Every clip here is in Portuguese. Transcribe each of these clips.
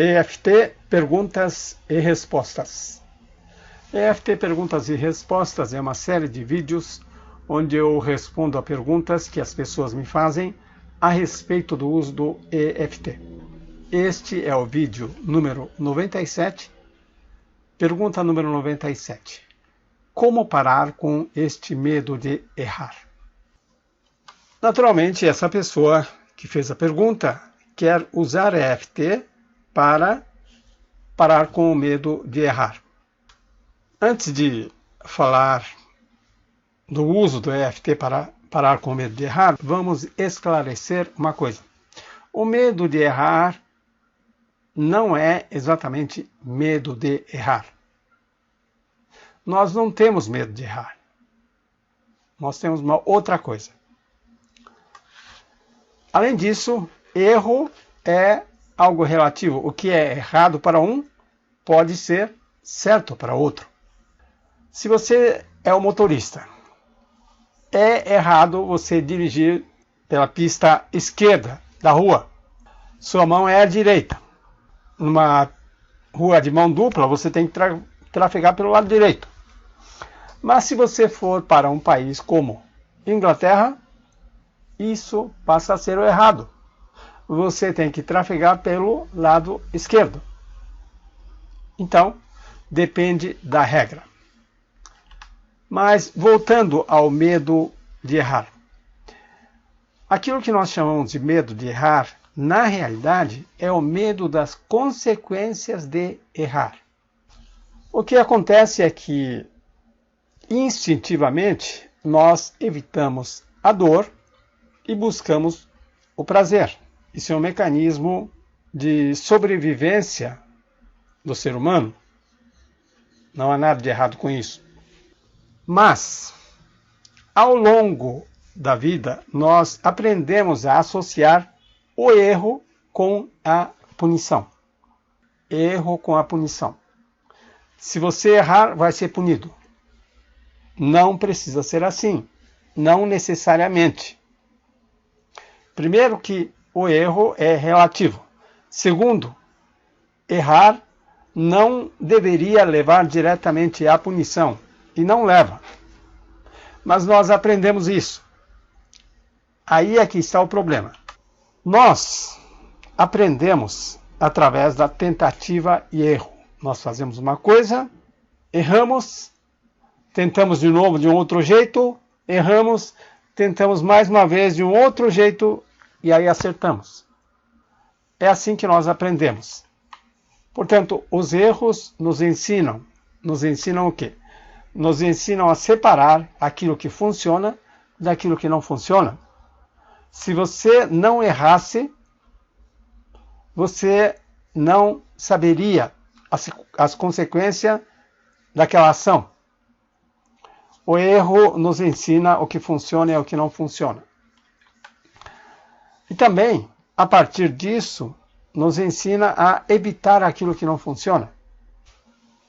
EFT Perguntas e Respostas. EFT Perguntas e Respostas é uma série de vídeos onde eu respondo a perguntas que as pessoas me fazem a respeito do uso do EFT. Este é o vídeo número 97, pergunta número 97. Como parar com este medo de errar? Naturalmente, essa pessoa que fez a pergunta quer usar EFT para parar com o medo de errar. Antes de falar do uso do EFT para parar com o medo de errar, vamos esclarecer uma coisa. O medo de errar não é exatamente medo de errar. Nós não temos medo de errar. Nós temos uma outra coisa. Além disso, erro é algo relativo. O que é errado para um pode ser certo para outro. Se você é um motorista, é errado você dirigir pela pista esquerda da rua. Sua mão é a direita. Numa rua de mão dupla, você tem que trafegar pelo lado direito. Mas se você for para um país como Inglaterra, isso passa a ser o errado. Você tem que trafegar pelo lado esquerdo. Então, depende da regra. Mas, voltando ao medo de errar. Aquilo que nós chamamos de medo de errar, na realidade, é o medo das consequências de errar. O que acontece é que, instintivamente, nós evitamos a dor e buscamos o prazer. Isso é um mecanismo de sobrevivência do ser humano. Não há nada de errado com isso. Mas, ao longo da vida, nós aprendemos a associar o erro com a punição. Erro com a punição. Se você errar, vai ser punido. Não precisa ser assim. Não necessariamente. Primeiro que o erro é relativo. Segundo, errar não deveria levar diretamente à punição. E não leva. Mas nós aprendemos isso. Aí é que está o problema. Nós aprendemos através da tentativa e erro. Nós fazemos uma coisa, erramos, tentamos de novo de um outro jeito, erramos, tentamos mais uma vez de um outro jeito e aí acertamos. É assim que nós aprendemos. Portanto, os erros nos ensinam. Nos ensinam o quê? Nos ensinam a separar aquilo que funciona daquilo que não funciona. Se você não errasse, você não saberia as consequências daquela ação. O erro nos ensina o que funciona e o que não funciona. E também, a partir disso, nos ensina a evitar aquilo que não funciona.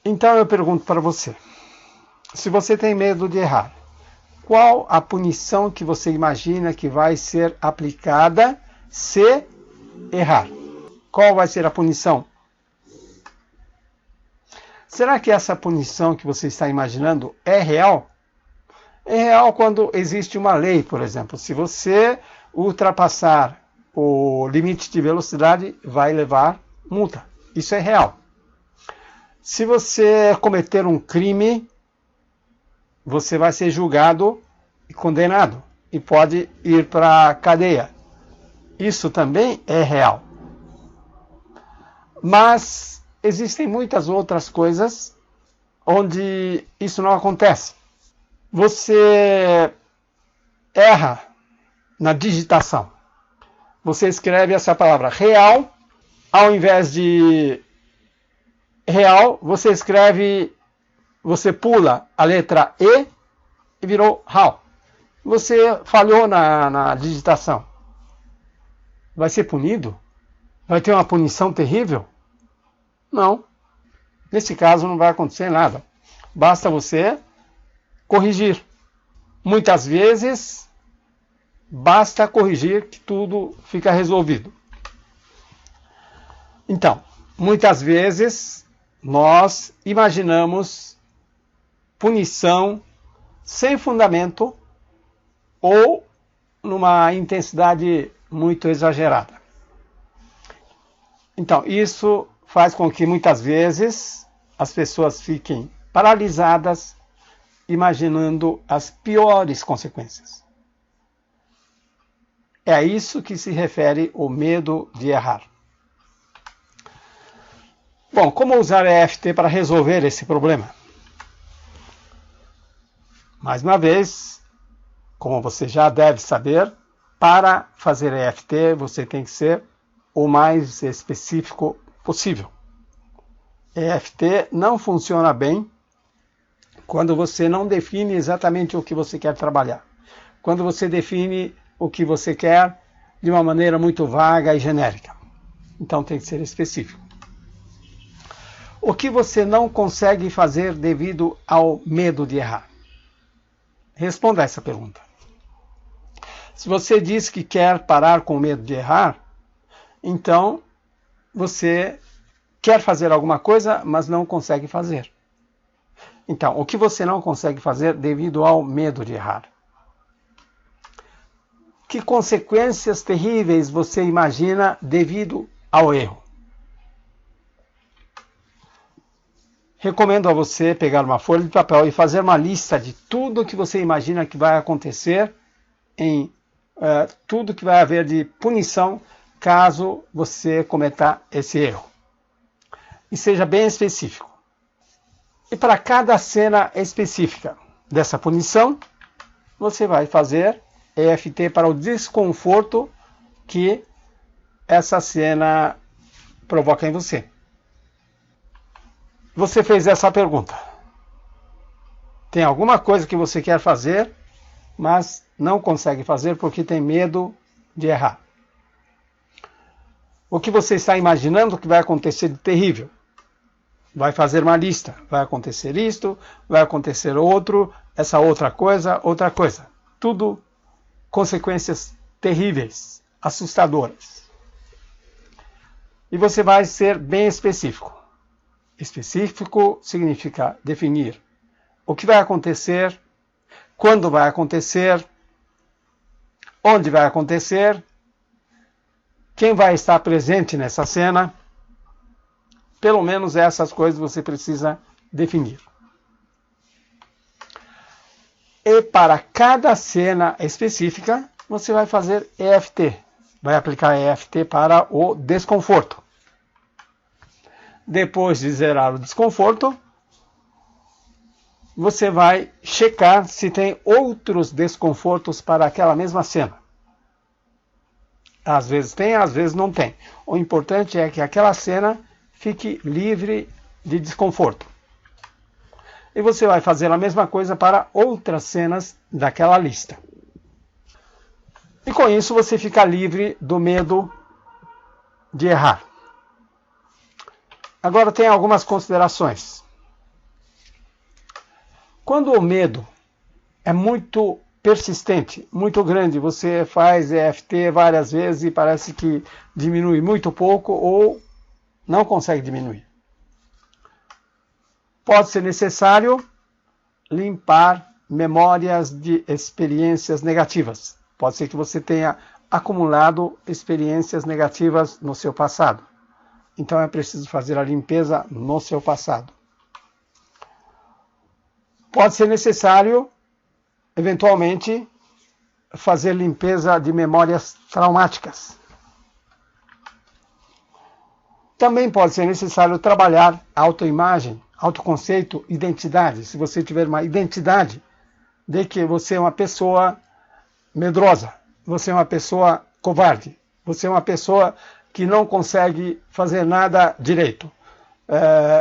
Então eu pergunto para você, se você tem medo de errar, qual a punição que você imagina que vai ser aplicada se errar? Qual vai ser a punição? Será que essa punição que você está imaginando é real? É real quando existe uma lei, por exemplo. Se você ultrapassar o limite de velocidade, vai levar multa. Isso é real. Se você cometer um crime, você vai ser julgado e condenado e pode ir para a cadeia. Isso também é real. Mas existem muitas outras coisas onde isso não acontece. Você erra na digitação. Você escreve essa palavra real, ao invés de real, você escreve, você pula a letra E e virou RAL. Você falhou na digitação. Vai ser punido? Vai ter uma punição terrível? Não. Nesse caso não vai acontecer nada. Basta você corrigir. Muitas vezes, basta corrigir que tudo fica resolvido. Então, muitas vezes nós imaginamos punição sem fundamento ou numa intensidade muito exagerada. Então, isso faz com que muitas vezes as pessoas fiquem paralisadas, imaginando as piores consequências. É a isso que se refere o medo de errar. Bom, como usar EFT para resolver esse problema? Mais uma vez, como você já deve saber, para fazer EFT você tem que ser o mais específico possível. EFT não funciona bem quando você não define exatamente o que você quer trabalhar. Quando você define o que você quer de uma maneira muito vaga e genérica. Então tem que ser específico. O que você não consegue fazer devido ao medo de errar? Responda essa pergunta. Se você diz que quer parar com o medo de errar, então você quer fazer alguma coisa, mas não consegue fazer. Então, o que você não consegue fazer devido ao medo de errar? Que consequências terríveis você imagina devido ao erro? Recomendo a você pegar uma folha de papel e fazer uma lista de tudo que você imagina que vai acontecer, tudo que vai haver de punição caso você cometa esse erro. E seja bem específico. E para cada cena específica dessa punição, você vai fazer EFT para o desconforto que essa cena provoca em você. Você fez essa pergunta. Tem alguma coisa que você quer fazer, mas não consegue fazer porque tem medo de errar. O que você está imaginando que vai acontecer de terrível? Vai fazer uma lista. Vai acontecer isto, vai acontecer outro, essa outra coisa. Tudo consequências terríveis, assustadoras. E você vai ser bem específico. Específico significa definir o que vai acontecer, quando vai acontecer, onde vai acontecer, quem vai estar presente nessa cena. Pelo menos essas coisas você precisa definir. E para cada cena específica, você vai fazer EFT. Vai aplicar EFT para o desconforto. Depois de zerar o desconforto, você vai checar se tem outros desconfortos para aquela mesma cena. Às vezes tem, às vezes não tem. O importante é que aquela cena fique livre de desconforto. E você vai fazer a mesma coisa para outras cenas daquela lista. E com isso você fica livre do medo de errar. Agora tem algumas considerações. Quando o medo é muito persistente, muito grande, você faz EFT várias vezes e parece que diminui muito pouco ou não consegue diminuir. Pode ser necessário limpar memórias de experiências negativas. Pode ser que você tenha acumulado experiências negativas no seu passado. Então é preciso fazer a limpeza no seu passado. Pode ser necessário, eventualmente, fazer limpeza de memórias traumáticas. Também pode ser necessário trabalhar autoimagem, autoconceito, identidade. Se você tiver uma identidade de que você é uma pessoa medrosa, você é uma pessoa covarde, você é uma pessoa que não consegue fazer nada direito,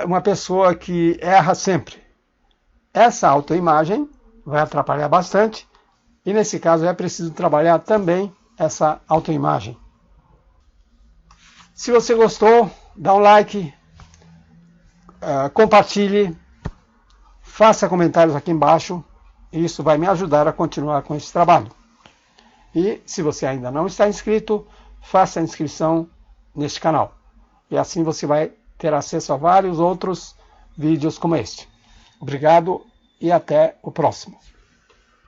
uma pessoa que erra sempre. Essa autoimagem vai atrapalhar bastante e nesse caso é preciso trabalhar também essa autoimagem. Se você gostou, dá um like, compartilhe, faça comentários aqui embaixo, isso vai me ajudar a continuar com esse trabalho. E se você ainda não está inscrito, faça a inscrição neste canal. E assim você vai ter acesso a vários outros vídeos como este. Obrigado e até o próximo.